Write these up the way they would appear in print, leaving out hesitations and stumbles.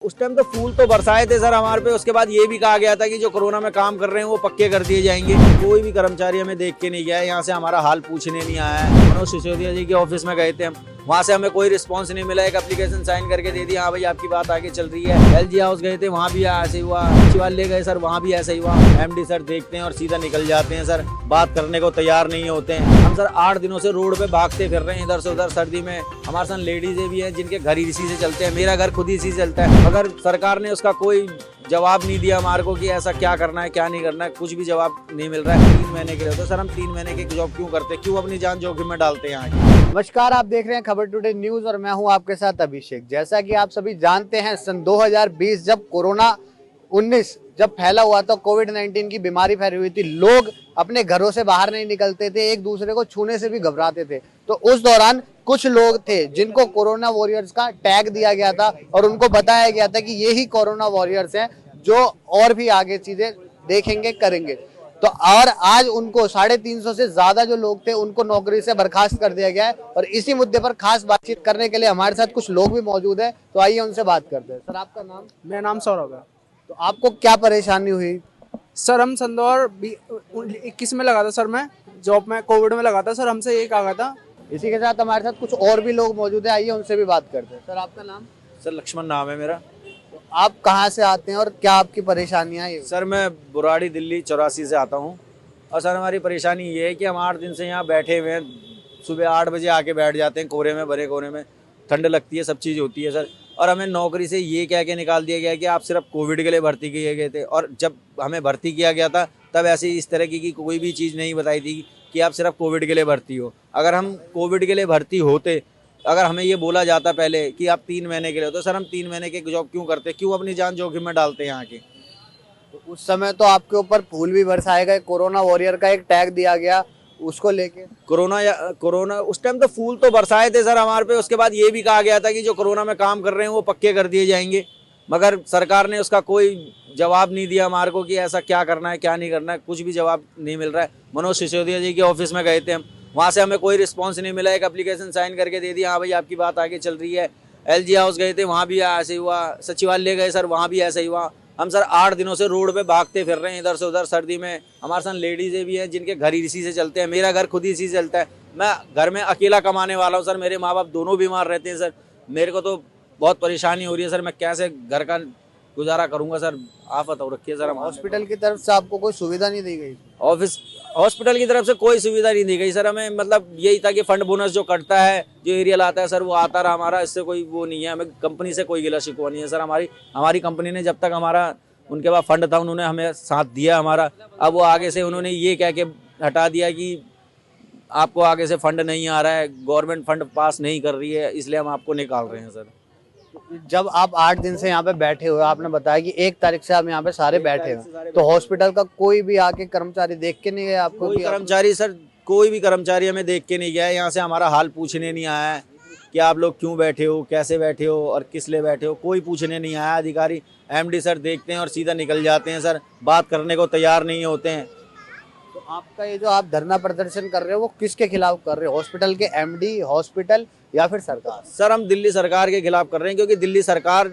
उस टाइम तो फूल तो बरसाए थे सर हमारे पे। उसके बाद ये भी कहा गया था कि जो कोरोना में काम कर रहे हैं वो पक्के कर दिए जाएंगे। कोई भी कर्मचारी हमें देख के नहीं गया है, यहाँ से हमारा हाल पूछने नहीं आया है। मनोज सिसोदिया जी के ऑफिस में गए थे हम, वहाँ से हमें कोई रिस्पांस नहीं मिला। एक एप्लीकेशन साइन करके दे दिया, हाँ भाई आपकी बात आगे चल रही है। LG हाउस गए थे, वहाँ भी ऐसे ही हुआ। सचिवालय गए सर, वहाँ भी ऐसा ही हुआ। MD सर देखते हैं और सीधा निकल जाते हैं सर, बात करने को तैयार नहीं होते हैं। हम सर 8 दिनों से रोड पे भागते फिर रहे हैं इधर से उधर सर्दी में। हमारे साथ लेडीजें भी हैं जिनके घर इसी से चलते हैं। मेरा घर खुद इसी से चलता है, मगर सरकार ने उसका कोई जवाब नहीं दिया हमारे को कि ऐसा क्या करना है क्या नहीं करना है। कुछ भी जवाब नहीं मिल रहा है। 3 महीने के लिए तो सर हम 3 महीने की जॉब क्यों करते, क्यों अपनी जान जोखिम में डालते हैं यहाँ। नमस्कार, आप देख रहे हैं खबर टुडे न्यूज और मैं हूं आपके साथ अभिषेक। जैसा कि आप सभी जानते हैं, सन 2020 जब कोरोना 19 जब फैला हुआ था, कोविड-19 की बीमारी फैली हुई थी, लोग अपने घरों से बाहर नहीं निकलते थे, एक दूसरे को छूने से भी घबराते थे। तो उस दौरान कुछ लोग थे जिनको कोरोना वॉरियर्स का टैग दिया गया था और उनको बताया गया था कि ये ही कोरोना वॉरियर्स हैं जो और भी आगे चीजें देखेंगे करेंगे। तो और आज उनको 350 से ज्यादा जो लोग थे उनको नौकरी से बर्खास्त कर दिया गया है। और इसी मुद्दे पर खास बातचीत करने के लिए हमारे साथ कुछ लोग भी मौजूद है, तो आइए उनसे बात करते हैं। सर, आपका नाम? मेरा नाम सौरभ है। तो आपको क्या परेशानी हुई? सर हम सन 2021 में लगा था सर, मैं जॉब में कोविड में लगा था सर। हमसे ये कहा गया था। इसी के साथ हमारे साथ कुछ और भी लोग मौजूद है, आइए उनसे भी बात करते हैं। सर, आपका नाम? सर लक्ष्मण नाम है मेरा। तो आप कहाँ से आते हैं और क्या आपकी परेशानियाँ हैं? सर मैं बुराड़ी दिल्ली 84 से आता हूँ। और सर हमारी परेशानी ये है कि हम 8 दिन से यहाँ बैठे हुए हैं। सुबह 8 बजे आके बैठ जाते हैं कोहरे में, भरे कोहरे में, ठंड लगती है, सब चीज़ होती है सर। और हमें नौकरी से ये कह के निकाल दिया गया कि आप सिर्फ कोविड के लिए भर्ती किए गए थे। और जब हमें भर्ती किया गया था तब ऐसी इस तरह की कोई भी चीज़ नहीं बताई थी कि आप सिर्फ कोविड के लिए भर्ती हो। अगर हम कोविड के लिए भर्ती होते, अगर हमें ये बोला जाता पहले कि आप 3 महीने के लिए हो, तो सर हम 3 महीने की जॉब क्यों करते, क्यों अपनी जान जोखिम में डालते हैं यहाँ के। तो उस समय तो आपके ऊपर फूल भी बरसाए गए, कोरोना वॉरियर का एक टैग दिया गया, उसको लेके कोरोना उस टाइम तो फूल तो बरसाए थे सर हमारे पे। उसके बाद ये भी कहा गया था कि जो कोरोना में काम कर रहे हैं वो पक्के कर दिए जाएंगे, मगर सरकार ने उसका कोई जवाब नहीं दिया हमारे को कि ऐसा क्या करना है क्या नहीं करना है। कुछ भी जवाब नहीं मिल रहा है। मनोज सिसोदिया जी के ऑफिस में गए थे हम, वहाँ से हमें कोई रिस्पांस नहीं मिला। एक एप्लीकेशन साइन करके दे दिया, हाँ भाई आपकी बात आगे चल रही है। LG हाउस गए थे, वहाँ भी ऐसे ही हुआ। सचिवालय गए सर, वहाँ भी ऐसा ही हुआ। हम सर 8 दिनों से रोड पे भागते फिर रहे हैं इधर से उधर सर्दी में। हमारे साथ लेडीजें भी हैं जिनके घर इसी से चलते हैं। मेरा घर खुद इसी से चलता है। मैं घर में अकेला कमाने वाला हूँ सर। मेरे माँ बाप दोनों बीमार रहते हैं सर। मेरे को तो बहुत परेशानी हो रही है सर। मैं कैसे घर का गुजारा करूँगा सर, आफत हो रखी है सर। हॉस्पिटल की तरफ से आपको कोई सुविधा नहीं दी गई? हॉस्पिटल की तरफ से कोई सुविधा नहीं दी गई सर हमें। मतलब यही था कि फंड बोनस जो कटता है, जो एरियल आता है सर, वो आता रहा हमारा। इससे कोई वो नहीं है। हमें कंपनी से कोई गिला शिकवा नहीं है सर। हमारी कंपनी ने जब तक हमारा उनके पास फंड था उन्होंने हमें साथ दिया हमारा। अब वो आगे से उन्होंने ये कह के हटा दिया कि आपको आगे से फंड नहीं आ रहा है, गवर्नमेंट फंड पास नहीं कर रही है, इसलिए हम आपको निकाल रहे हैं सर। जब आप 8 दिन से यहाँ पे बैठे हुए, आपने बताया कि 1 तारीख से आप यहाँ पे सारे बैठे हैं, तो हॉस्पिटल का कोई भी आके कर्मचारी देख के नहीं गया आपको? कोई कर्मचारी सर, कोई भी कर्मचारी हमें देख के नहीं गया है। यहाँ से हमारा हाल पूछने नहीं आया है कि आप लोग क्यों बैठे हो, कैसे बैठे हो और किस लिए बैठे हो। कोई पूछने नहीं आया। अधिकारी MD सर देखते हैं और सीधा निकल जाते हैं सर, बात करने को तैयार नहीं होते हैं। तो आपका ये जो आप धरना प्रदर्शन कर रहे हो वो किसके खिलाफ कर रहे हो? हॉस्पिटल के MD, हॉस्पिटल या फिर सरकार? सर हम दिल्ली सरकार के खिलाफ कर रहे हैं, क्योंकि दिल्ली सरकार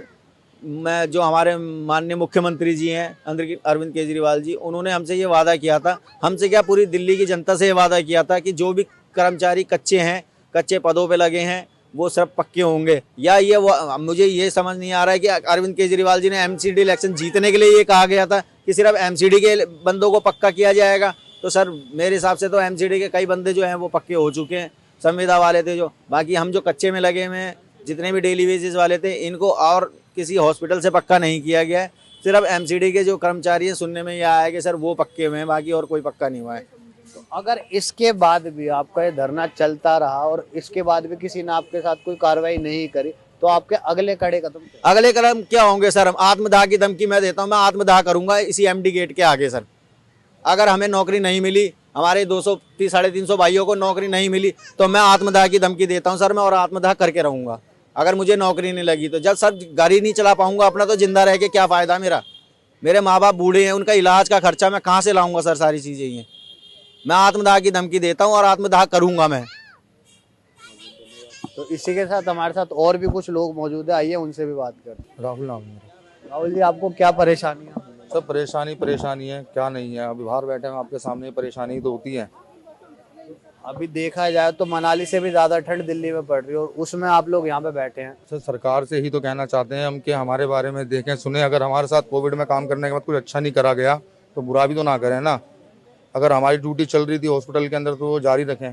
में जो हमारे माननीय मुख्यमंत्री जी हैं अरविंद केजरीवाल जी, उन्होंने हमसे ये वादा किया था, हमसे क्या पूरी दिल्ली की जनता से ये वादा किया था कि जो भी कर्मचारी कच्चे हैं, कच्चे पदों पे लगे हैं, वो सिर्फ पक्के होंगे। या ये मुझे ये समझ नहीं आ रहा है कि अरविंद केजरीवाल जी ने MCD इलेक्शन जीतने के लिए ये कहा गया था कि सिर्फ MCD के बंदों को पक्का किया जाएगा। तो सर मेरे हिसाब से तो MCD के कई बंदे जो हैं वो पक्के हो चुके हैं, संविदा वाले थे जो। बाकी हम जो कच्चे में लगे हुए हैं, जितने भी डेली बेसिस वाले थे, इनको और किसी हॉस्पिटल से पक्का नहीं किया गया है। सिर्फ MCD के जो कर्मचारी हैं, सुनने में यह आया है कि सर वो पक्के हुए हैं, बाकी और कोई पक्का नहीं हुआ है। तो अगर इसके बाद भी आपका ये धरना चलता रहा और इसके बाद भी किसी ने आपके साथ कोई कार्रवाई नहीं करी, तो आपके अगले कड़े कदम क्या होंगे सर? हम आत्मदाह की धमकी मैं देता हूँ, मैं आत्मदाह करूंगा इसी MD गेट के आगे सर। अगर हमें नौकरी नहीं मिली, हमारे 230-350 भाइयों को नौकरी नहीं मिली, तो मैं आत्मदाह की धमकी देता हूं सर मैं, और आत्मदाह करके रहूंगा। अगर मुझे नौकरी नहीं लगी तो जब सर घर ही नहीं चला पाऊंगा अपना, तो जिंदा रह के क्या फ़ायदा मेरा? मेरे माँ बाप बूढ़े हैं, उनका इलाज का खर्चा मैं कहाँ से लाऊंगा सर? सारी चीज़ें ये मैं आत्मदाह की धमकी देता हूँ और आत्मदाह करूँगा मैं। तो इसी के साथ हमारे साथ और भी कुछ लोग मौजूद है, आइए उनसे भी बात करते हैं। राहुल नाम है मेरा। राहुल जी, आपको क्या परेशानियाँ? सब परेशानी है, क्या नहीं है। अभी बाहर बैठे हैं आपके सामने, परेशानी तो होती है। अभी देखा जाए तो मनाली से भी ज्यादा ठंड दिल्ली में पड़ रही है और उसमें आप लोग यहाँ पे बैठे हैं। सर सरकार से ही तो कहना चाहते हैं हम कि हमारे बारे में देखें सुने। अगर हमारे साथ कोविड में काम करने के बाद कुछ अच्छा नहीं करा गया तो बुरा भी तो ना करें ना। अगर हमारी ड्यूटी चल रही थी हॉस्पिटल के अंदर तो वो जारी रखें।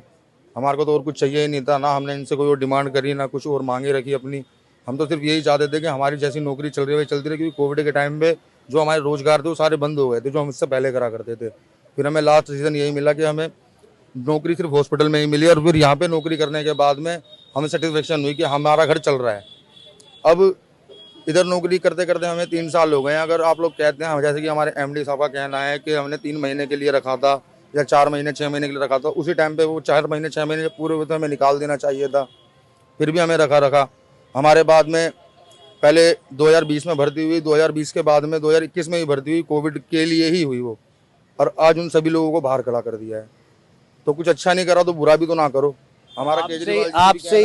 हमारे को तो और कुछ चाहिए ही नहीं था ना, हमने इनसे कोई और डिमांड करी ना कुछ और मांगे रखी अपनी। हम तो सिर्फ यही चाहते थे कि हमारी जैसी नौकरी चल रही है चलती रही, क्योंकि कोविड के टाइम पे जो हमारे रोजगार थे वो सारे बंद हो गए थे जो हम इससे पहले करा करते थे। फिर हमें लास्ट सीजन यही मिला कि हमें नौकरी सिर्फ हॉस्पिटल में ही मिली और फिर यहाँ पे नौकरी करने के बाद में हमें सेटिस्फेक्शन हुई कि हमारा घर चल रहा है। अब इधर नौकरी करते करते हमें 3 साल हो गए हैं। अगर आप लोग कहते हैं जैसे कि हमारे एमडी साहब का कहना है कि हमने 3 महीने के लिए रखा था या 4 महीने 6 महीने के लिए रखा था, उसी टाइम पे वो 4 महीने 6 महीने पूरे हुए तो हमें निकाल देना चाहिए था। फिर भी हमें रखा। हमारे बाद में पहले 2020 में भर्ती हुई, 2020 के बाद में 2021 में ही भर्ती हुई, कोविड के लिए ही हुई वो। और आज उन सभी लोगों को बाहर खड़ा कर दिया है। तो कुछ अच्छा नहीं करा तो बुरा भी तो ना करो। हमारा आपसे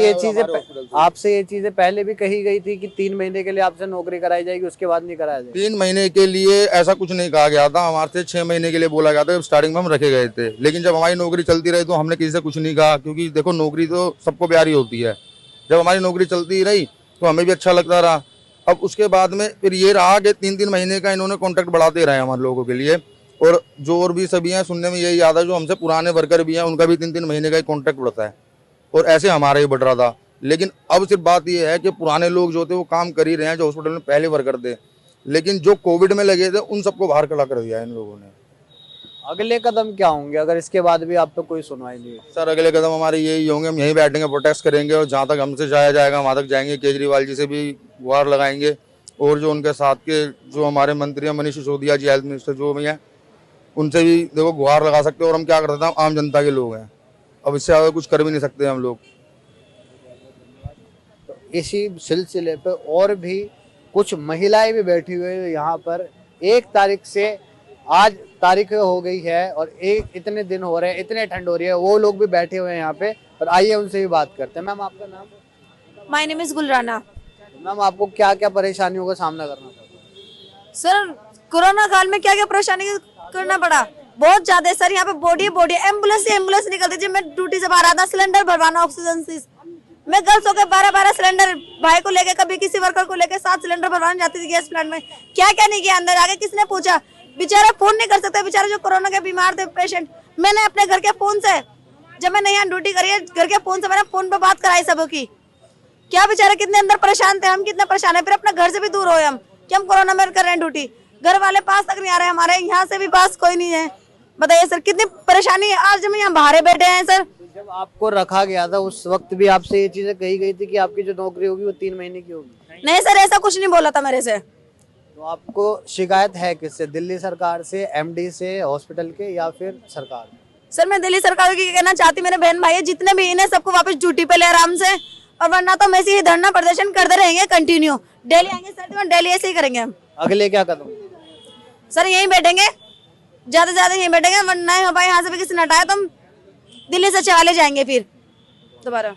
ये चीजें पहले भी कही गई थी कि 3 महीने के लिए आपसे नौकरी कराई जाएगी, उसके बाद नहीं कराया जाएगा। 3 महीने के लिए ऐसा कुछ नहीं कहा गया था, हमारे से 6 महीने के लिए बोला गया था। जब स्टार्टिंग में हम रखे गए थे, लेकिन जब हमारी नौकरी चलती रही तो हमने किसी से कुछ नहीं कहा, क्योंकि देखो नौकरी तो सबको प्यारी होती है। जब हमारी नौकरी चलती रही तो हमें भी अच्छा लगता रहा। अब उसके बाद में फिर ये रहा कि 3-3 महीने का इन्होंने कॉन्ट्रैक्ट बढ़ाते रहे हमारे लोगों के लिए। और जो और भी सभी हैं, सुनने में यही याद है जो हमसे पुराने वर्कर भी हैं उनका भी 3-3 महीने का ही कॉन्ट्रैक्ट बढ़ता है और ऐसे हमारा ही बढ़ रहा था। लेकिन अब सिर्फ बात यह है कि पुराने लोग जो थे वो काम कर ही रहे हैं, जो हॉस्पिटल में पहले वर्कर थे, लेकिन जो कोविड में लगे थे उन सबको बाहर खड़ा कर दिया इन लोगों ने। अगले कदम क्या होंगे अगर इसके बाद भी आप पे कोई सुनवाई नहीं? सर अगले कदम हमारे यही होंगे, हम यहीं बैठेंगे, प्रोटेस्ट करेंगे और जहाँ तक हमसे जाया जाएगा वहाँ तक जाएंगे। केजरीवाल जी से भी गुहार लगाएंगे और जो उनके साथ के जो हमारे मंत्री हैं, मनीष सिसोदिया जी हेल्थ मिनिस्टर जो भी हैं, उनसे भी देखो गुहार लगा सकते हो। और हम क्या करते हैं, आम जनता के लोग हैं, अब इससे आगे कुछ कर भी नहीं सकते हम लोग। इसी सिलसिले पे और भी कुछ महिलाएं भी बैठी हुई है यहाँ पर। 1 तारीख से आज तारीख हो गई है और इतने दिन हो रहे हैं, इतने ठंड हो रही है, वो लोग भी बैठे हुए हैं यहाँ पे। और आइए उनसे भी बात करते हैं। मैम आपका नाम? My name is Gulrana. Ma'am आपको क्या क्या परेशानियों का सामना करना पड़ा? सर कोरोना काल में क्या क्या परेशानी करना पड़ा, बहुत ज्यादा सर। यहाँ पे बॉडी एम्बुलेंस निकलती थी। मैं ड्यूटी से बाहर आता, सिलेंडर भरवाना ऑक्सीजन से, मैं गर्ल्स होकर 12-12 सिलेंडर भाई को लेके, कभी किसी वर्कर को लेके 7 सिलेंडर भरवाने जाती थी गैस प्लांट में। क्या क्या नहीं किया अंदर आके, किसने पूछा? बेचारा फोन नहीं कर सकते, बेचारे जो कोरोना के बीमार थे पेशेंट, मैंने अपने घर के फोन से, जब मैंने यहाँ ड्यूटी करी है घर के फोन से, मैंने फोन पे बात कराई सबों की। क्या बेचारे कितने अंदर परेशान थे, हम कितने परेशान है। फिर अपने घर से भी दूर हो हम कि हम कोरोना में कर रहे हैं ड्यूटी, घर वाले पास तक नहीं आ रहे, हमारे यहाँ से भी पास कोई नहीं है। बताइए सर कितनी परेशानी है। आज हम यहाँ बाहर बैठे हैं सर। जब आपको रखा गया था उस वक्त भी आपसे ये चीजें कही गई थी कि आपकी जो नौकरी होगी वो 3 महीने की होगी? नहीं सर, ऐसा कुछ नहीं बोला था मेरे से। तो आपको शिकायत है किससे? दिल्ली सरकार से, एमडी से, हॉस्पिटल के, या फिर सरकार? सर मैं दिल्ली सरकार की कहना चाहती, मेरे बहन भाई जितने भी इन्हें सबको वापस ड्यूटी पे ले आराम से, और वरना तो हम ऐसे ही धरना प्रदर्शन करते रहेंगे कंटिन्यू। डेली आएंगे सर, डेली ऐसे ही करेंगे हम। अगले क्या कदम? सर यहीं बैठेंगे, ज्यादा से ज्यादा यहीं बैठेंगे, वरना हो पाए यहाँ से भी किसी ने हटाया तो हम दिल्ली से चले जाएंगे फिर दोबारा।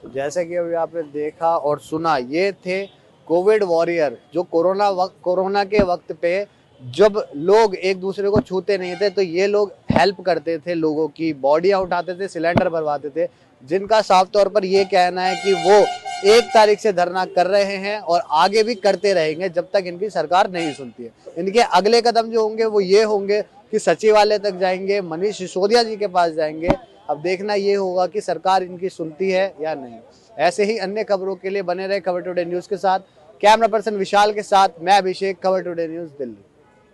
जैसे कि अभी आपने देखा और सुना, ये थे कोविड वॉरियर जो कोरोना के वक्त पे जब लोग एक दूसरे को छूते नहीं थे तो ये लोग हेल्प करते थे, लोगों की बॉडियां उठाते थे, सिलेंडर भरवाते थे, जिनका साफ तौर पर ये कहना है कि वो 1 तारीख से धरना कर रहे हैं और आगे भी करते रहेंगे जब तक इनकी सरकार नहीं सुनती है। इनके अगले कदम जो होंगे वो ये होंगे कि सचिवालय तक जाएंगे, मनीष सिसोदिया जी के पास जाएंगे। अब देखना ये होगा कि सरकार इनकी सुनती है या नहीं। ऐसे ही अन्य खबरों के लिए बने रहे खबर टुडे न्यूज के साथ। कैमरा पर्सन विशाल के साथ मैं अभिषेक, खबर टुडे न्यूज, दिल्ली।